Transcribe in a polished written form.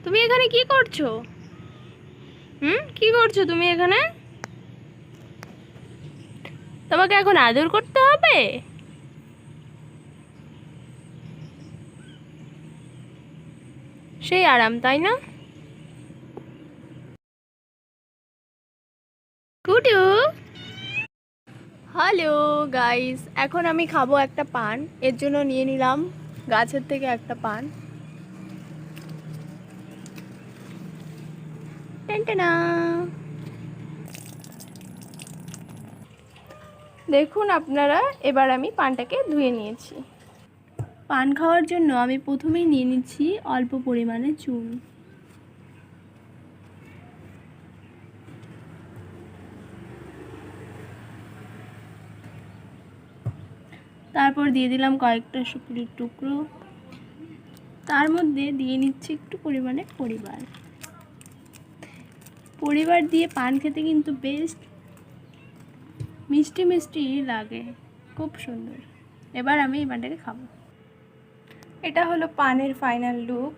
তুমি এখানে কি করছো? কি করছো তুমি এখানে? তোমাকে এখন আদর করতে হবে? সেই আরাম, তাই না? কুটু, হ্যালো গাইস, এখন আমি খাবো একটা পান। এর জন্য নিয়ে নিলাম গাছের থেকে একটা পান। টেনটেনা। দেখুন আপনারা, এবার আমি পানটাকে ধুয়ে নিয়েছি। পান খাওয়ার জন্য আমি প্রথমেই নিয়ে নিচ্ছি অল্প পরিমাণে চুন। তারপর দিয়ে দিলাম কয়েকটা শুকরির টুকরো। তার মধ্যে দিয়ে নিচ্ছি একটু পরিমাণে পরিবার দিয়ে পান খেতে কিন্তু বেশ মিষ্টি মিষ্টি লাগে, খুব সুন্দর। এবার আমি এই পানটাকে খাবো। এটা হলো পানের ফাইনাল লুক।